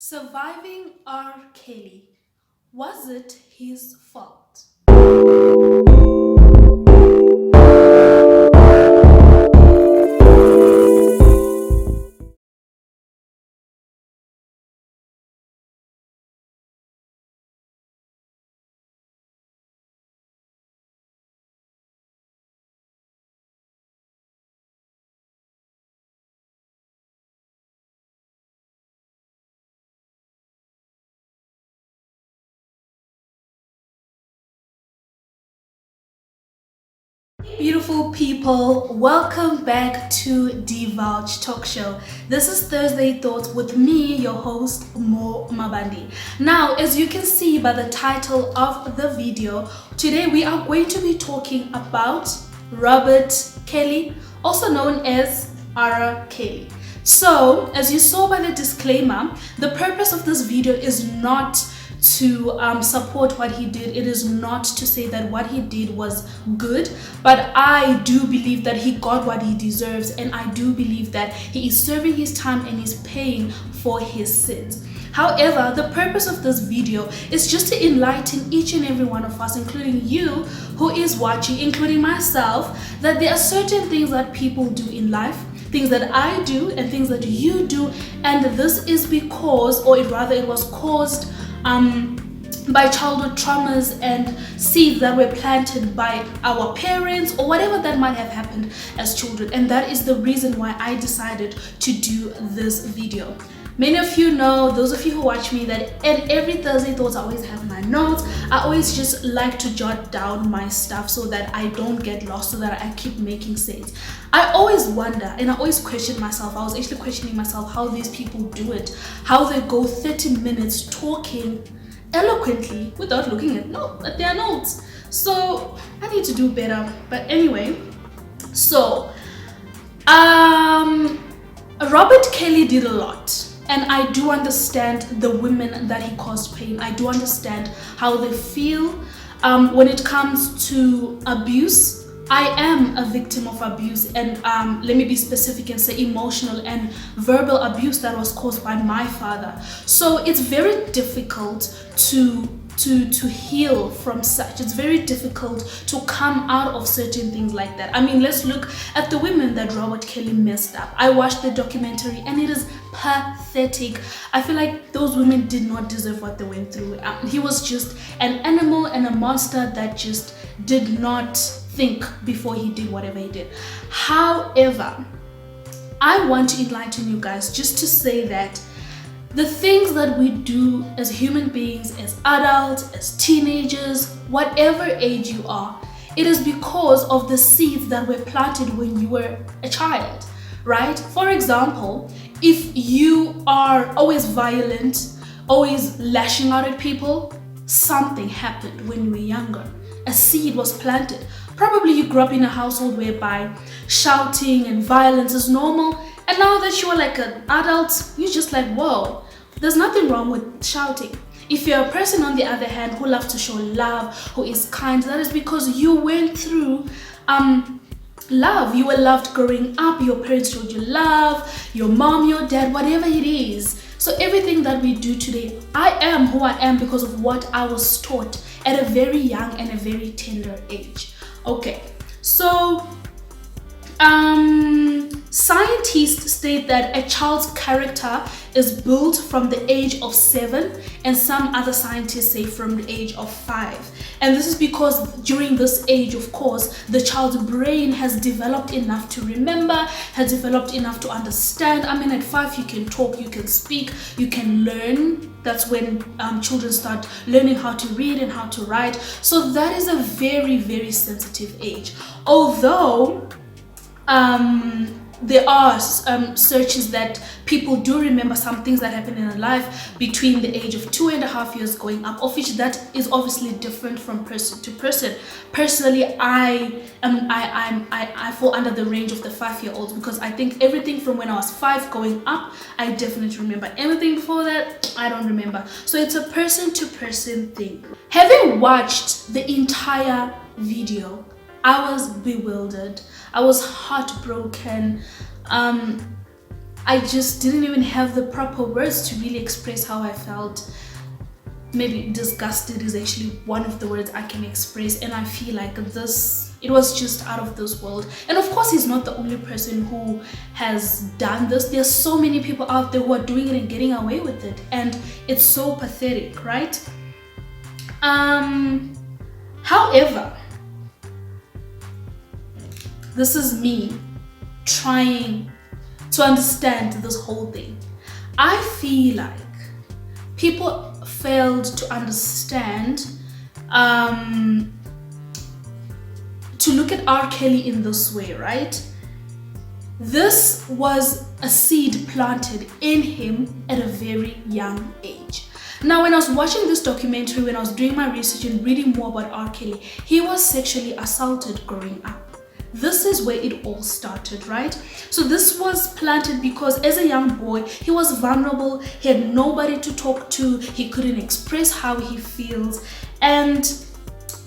Surviving R. Kelly. Was it his fault? Beautiful people, welcome back to Divulge Talk Show. This is Thursday Thoughts with me, your host, Mabandi. Now, as you can see by the title of the video, today we are going to be talking about Robert Kelly, also known as R. Kelly. So, as you saw by the disclaimer, the purpose of this video is not to support what he did. It is not to say that what he did was good, but I do believe that he got what he deserves, and I do believe that he is serving his time and is paying for his sins. However, the purpose of this video is just to enlighten each and every one of us, including you who is watching, including myself, that there are certain things that people do in life, things that I do and things that you do, and this is because, or rather it was caused by childhood traumas and seeds that were planted by our parents or whatever that might have happened as children. And that is the reason why I decided to do this video. Many of you know, those of you who watch me, that at every Thursday Thoughts I always have my notes. I always just like to jot down my stuff so that I don't get lost, so that I keep making sense. I always wonder and I always question myself. I was actually questioning myself how these people do it, how they go 30 minutes talking eloquently without looking at their notes. So I need to do better. But anyway, so Robert Kelly did a lot. And I do understand the women that he caused pain. I do understand how they feel when it comes to abuse. I am a victim of abuse, and let me be specific and say emotional and verbal abuse that was caused by my father. So it's very difficult to heal from such. It's very difficult to come out of certain things like that. I mean, let's look at the women that Robert Kelly messed up. I watched the documentary and it is pathetic. I feel like those women did not deserve what they went through. He was just an animal and a monster that just did not think before he did whatever he did. However, I want to enlighten you guys just to say that the things that we do as human beings, as adults, as teenagers, whatever age you are, it is because of the seeds that were planted when you were a child, right? For example, if you are always violent, always lashing out at people, something happened when you were younger. A seed was planted. Probably you grew up in a household whereby shouting and violence is normal, and now that you're like an adult, you're just like, whoa, there's nothing wrong with shouting. If you're a person, on the other hand, who loves to show love, who is kind, that is because you went through love. You were loved growing up. Your parents showed you love, your mom, your dad, whatever it is. So everything that we do today, I am who I am because of what I was taught at a very young and a very tender age. Okay, so scientists state that a child's character is built from the age of 7, and some other scientists say from the age of 5. And this is because during this age, of course, the child's brain has developed enough to remember, has developed enough to understand. I mean, at 5 you can talk, you can speak, you can learn. That's when children start learning how to read and how to write. So that is a very, very sensitive age. Although there are searches that people do remember some things that happened in their life between the age of 2.5 years going up, of which that is obviously different from person to person. Personally, I fall under the range of the 5-year-olds, because I think everything from when I was 5 going up, I definitely remember. Everything before that, I don't remember. So it's a person to person thing. Having watched the entire video, I was bewildered. I was heartbroken. I just didn't even have the proper words to really express how I felt. Maybe disgusted is actually one of the words I can express, and I feel like it was just out of this world. And of course, he's not the only person who has done this. There's so many people out there who are doing it and getting away with it, and it's so pathetic, right? However, this is me trying to understand this whole thing. I feel like people failed to understand, to look at R. Kelly in this way, right? This was a seed planted in him at a very young age. Now, when I was watching this documentary, when I was doing my research and reading more about R. Kelly, he was sexually assaulted growing up. This is where it all started, right? So this was planted because as a young boy, he was vulnerable, he had nobody to talk to, he couldn't express how he feels, and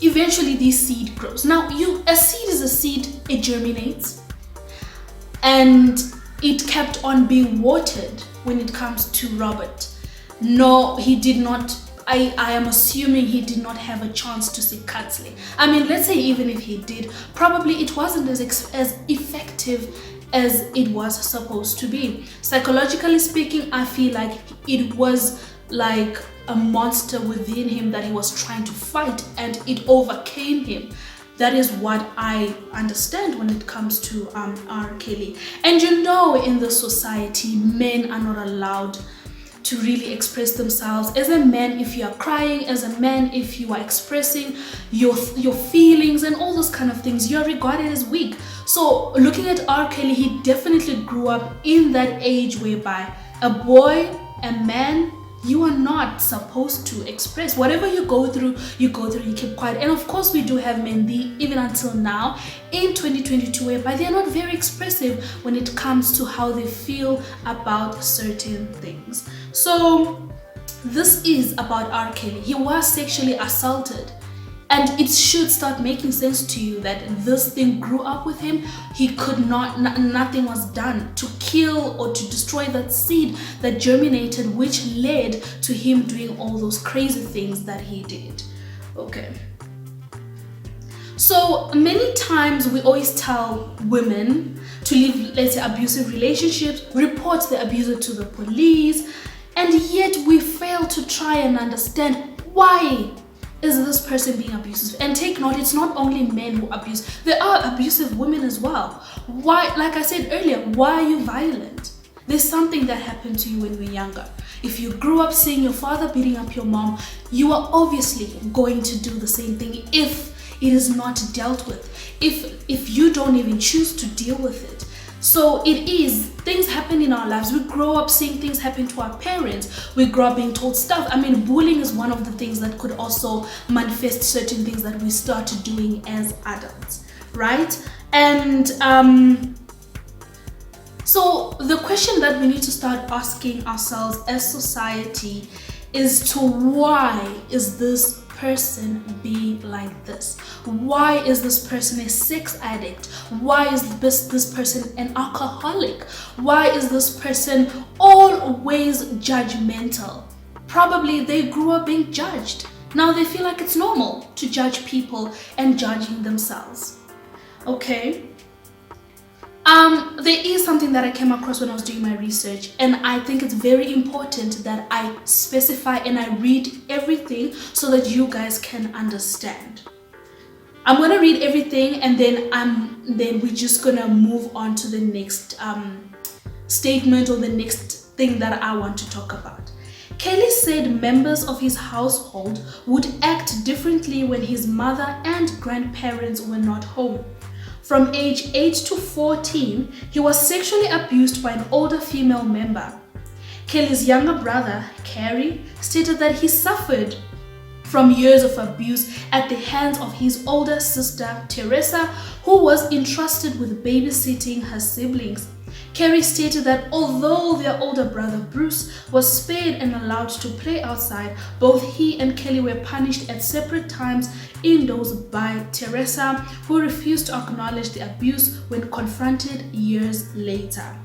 eventually this seed grows. Now, a seed is a seed, it germinates, and it kept on being watered when it comes to Robert. No, he did not. I am assuming he did not have a chance to seek counseling. I mean, let's say even if he did, probably it wasn't as effective as it was supposed to be. Psychologically speaking, I feel like it was like a monster within him that he was trying to fight, and it overcame him. That is what I understand when it comes to R. Kelly. And you know, in the society, men are not allowed to really express themselves. As a man, if you are crying, as a man, if you are expressing your feelings and all those kind of things, you are regarded as weak. So looking at R. Kelly, he definitely grew up in that age whereby a boy, a man, you are not supposed to express. Whatever you go through, you keep quiet. And of course, we do have men, even until now, in 2022, whereby they are not very expressive when it comes to how they feel about certain things. So this is about R. Kelly. He was sexually assaulted. And it should start making sense to you that this thing grew up with him. He could not, nothing was done to kill or to destroy that seed that germinated, which led to him doing all those crazy things that he did. Okay. So many times we always tell women to leave, let's say, abusive relationships, report the abuser to the police, and yet we fail to try and understand why is this person being abusive. And take note, it's not only men who abuse, there are abusive women as well. Why, like I said earlier, why are you violent? There's something that happened to you when you were younger. If you grew up seeing your father beating up your mom, you are obviously going to do the same thing if it is not dealt with, if you don't even choose to deal with it. So things happen in our lives. We grow up seeing things happen to our parents. We grow up being told stuff. I mean, bullying is one of the things that could also manifest certain things that we start doing as adults, right? And so the question that we need to start asking ourselves as society is to why is this person being like this? Why is this person a sex addict? Why is this person an alcoholic? Why is this person always judgmental? Probably they grew up being judged. Now they feel like it's normal to judge people and judging themselves. Okay. There is something that I came across when I was doing my research, and I think it's very important that I specify and I read everything so that you guys can understand. I'm gonna read everything, and then we're just gonna move on to the next statement or the next thing that I want to talk about. Kelly said members of his household would act differently when his mother and grandparents were not home. From age 8 to 14, he was sexually abused by an older female member. Kelly's younger brother, Carrie, stated that he suffered from years of abuse at the hands of his older sister, Teresa, who was entrusted with babysitting her siblings. Carrie stated that although their older brother Bruce was spared and allowed to play outside, both he and Kelly were punished at separate times indoors by Teresa, who refused to acknowledge the abuse when confronted years later.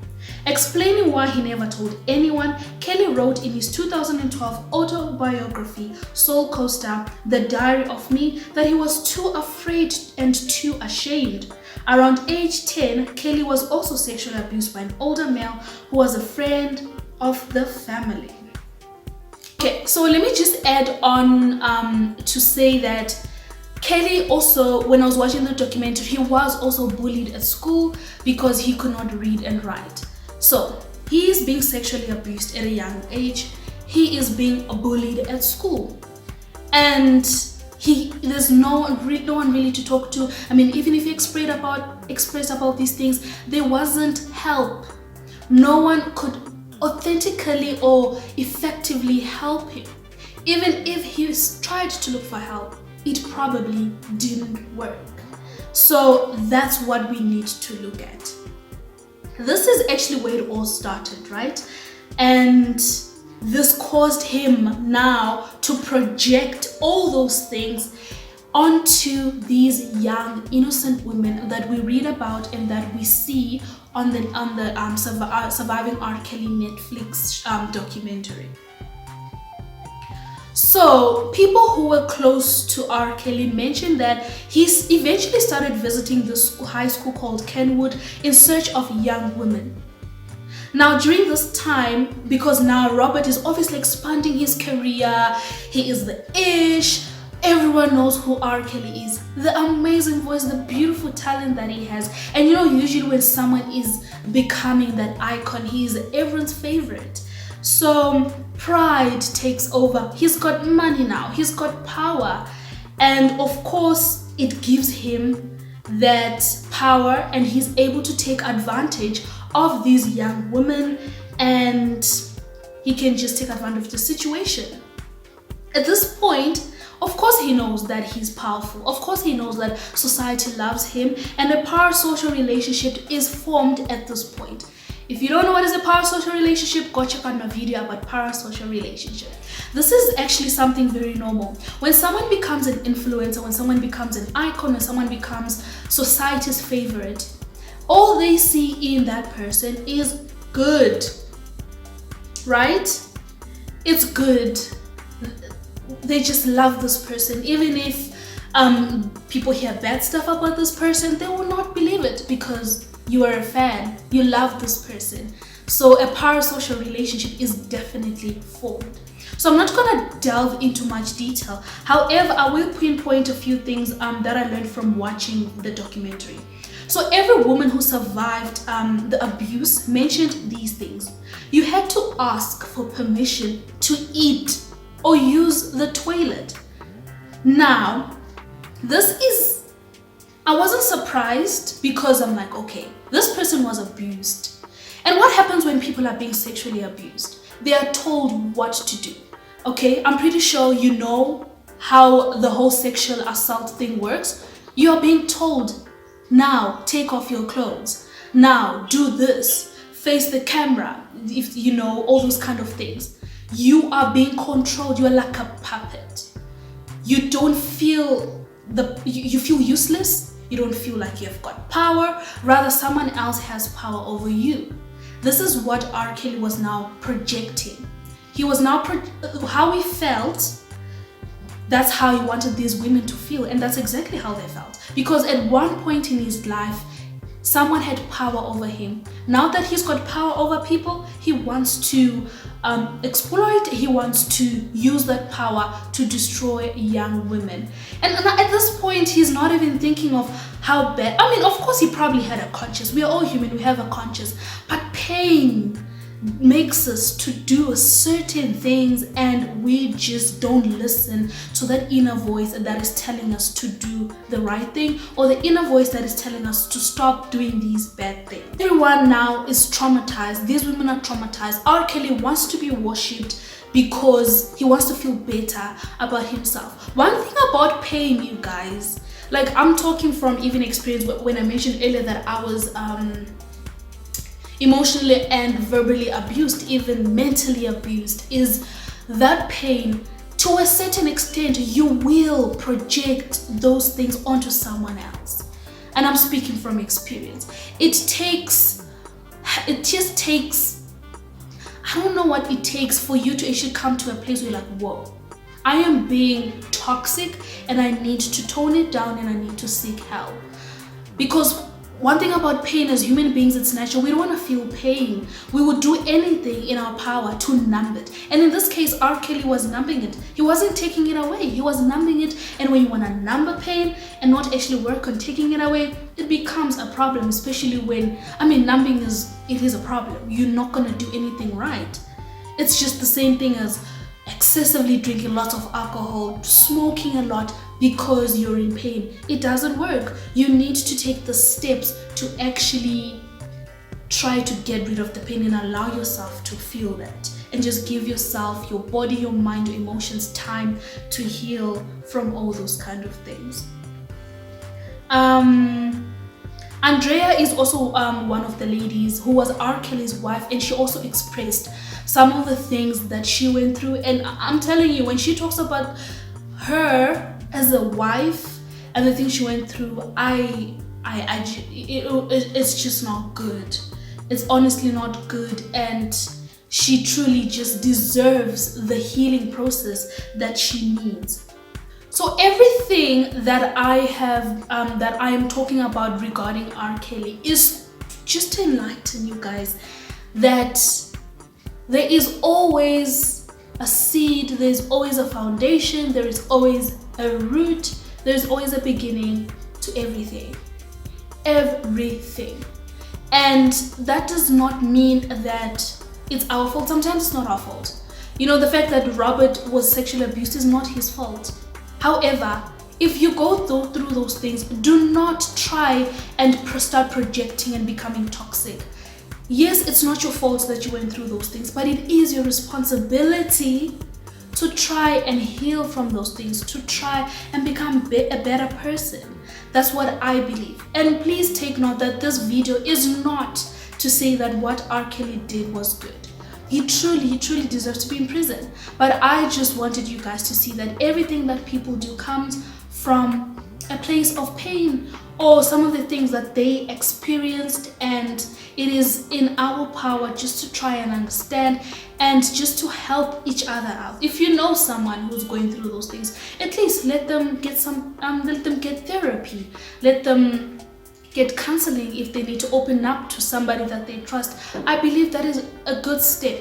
Explaining why he never told anyone, Kelly wrote in his 2012 autobiography, Soul Coaster, The Diary of Me, that he was too afraid and too ashamed. Around age 10, Kelly was also sexually abused by an older male who was a friend of the family. Okay, so let me just add on to say that Kelly also, when I was watching the documentary, he was also bullied at school because he could not read and write. So he is being sexually abused at a young age. He is being bullied at school, and there's no one really to talk to. I mean, even if he expressed about these things, there wasn't help. No one could authentically or effectively help him. Even if he tried to look for help, it probably didn't work. So that's what we need to look at. This is actually where it all started, right? And this caused him now to project all those things onto these young innocent women that we read about and that we see on the Surviving R. Kelly Netflix documentary. So people who were close to R. Kelly mentioned that he eventually started visiting this high school called Kenwood in search of young women. Now during this time, because now Robert is obviously expanding his career, he is the ish, everyone knows who R. Kelly is, the amazing voice, the beautiful talent that he has. And usually when someone is becoming that icon, he is everyone's favorite. So pride takes over. He's got money now, he's got power, and of course it gives him that power, and he's able to take advantage of these young women, and he can just take advantage of the situation. At this point, of course he knows that he's powerful. Of course he knows that society loves him, and a parasocial relationship is formed at this point. If you don't know what is a parasocial relationship, go check out my video about parasocial relationship. This is actually something very normal. When someone becomes an influencer, when someone becomes an icon, when someone becomes society's favorite, all they see in that person is good, right? It's good. They just love this person. Even if people hear bad stuff about this person, they will not believe it because you are a fan, you love this person. So a parasocial relationship is definitely formed. So I'm not gonna delve into much detail. However, I will pinpoint a few things that I learned from watching the documentary. So every woman who survived the abuse mentioned these things. You had to ask for permission to eat or use the toilet. Now, I wasn't surprised because I'm like, okay, this person was abused. And what happens when people are being sexually abused? They are told what to do. Okay, I'm pretty sure you know how the whole sexual assault thing works. You are being told, now take off your clothes. Now do this. Face the camera. If you know, all those kind of things. You are being controlled. You're like a puppet. You don't feel you feel useless. You don't feel like you've got power. Rather, someone else has power over you. This is what R. Kelly was now projecting. He was now how he felt. That's how he wanted these women to feel, and that's exactly how they felt. Because at one point in his life, someone had power over him. Now that he's got power over people, he wants to exploit, he wants to use that power to destroy young women. And at this point, he's not even thinking of how bad. I mean, of course, he probably had a conscience. We are all human, we have a conscience. But pain makes us to do certain things, and we just don't listen to that inner voice that is telling us to do the right thing, or the inner voice that is telling us to stop doing these bad things. Everyone now is traumatized. These women are traumatized. R. Kelly wants to be worshipped because he wants to feel better about himself. One thing about pain, you guys, like I'm talking from even experience when I mentioned earlier that I was emotionally and verbally abused, even mentally abused, is that pain. To a certain extent, you will project those things onto someone else. And I'm speaking from experience. It takes it just takes, I don't know what it takes for you to actually come to a place where you're like, whoa, I am being toxic and I need to tone it down and I need to seek help. Because one thing about pain, as human beings, it's natural. We don't want to feel pain. We would do anything in our power to numb it. And in this case, R. Kelly was numbing it. He wasn't taking it away. He was numbing it. And when you want to numb a pain and not actually work on taking it away, it becomes a problem, especially when, numbing is a problem. You're not going to do anything right. It's just the same thing as excessively drinking lots of alcohol, smoking a lot because you're in pain. It doesn't work. You need to take the steps to actually try to get rid of the pain and allow yourself to feel that, and just give yourself, your body, your mind, your emotions time to heal from all those kind of things. Andrea is also one of the ladies who was R. Kelly's wife, and she also expressed some of the things that she went through. And I'm telling you, when she talks about her as a wife and the things she went through, it's just not good. It's honestly not good, and she truly just deserves the healing process that she needs. So everything that I am talking about regarding R. Kelly is just to enlighten you guys that there is always a seed, there's always a foundation, there is always a root, there's always a beginning to everything. Everything. And that does not mean that it's our fault. Sometimes it's not our fault. The fact that Robert was sexually abused is not his fault. However, if you go through those things, do not try and start projecting and becoming toxic. Yes, it's not your fault that you went through those things, but it is your responsibility to try and heal from those things, to try and become a better person. That's what I believe. And please take note that this video is not to say that what R. Kelly did was good. He truly deserves to be in prison. But I just wanted you guys to see that everything that people do comes from a place of pain, or some of the things that they experienced, and it is in our power just to try and understand and just to help each other out. If you know someone who's going through those things, at least let them get therapy, let them get counseling if they need to open up to somebody that they trust. I believe that is a good step.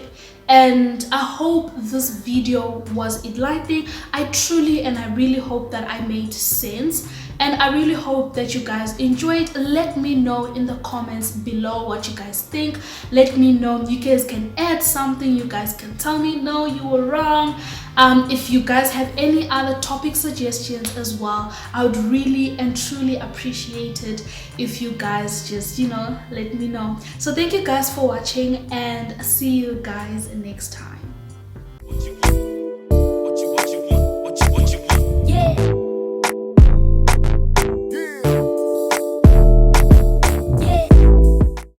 And I hope this video was enlightening. I truly and I really hope that I made sense, and I really hope that you guys enjoyed. Let me know in the comments below what you guys think. Let me know. You guys can add something. You guys can tell me, no, you were wrong. If you guys have any other topic suggestions as well, I would really and truly appreciate it if you guys just, let me know. So thank you guys for watching, and see you guys next time.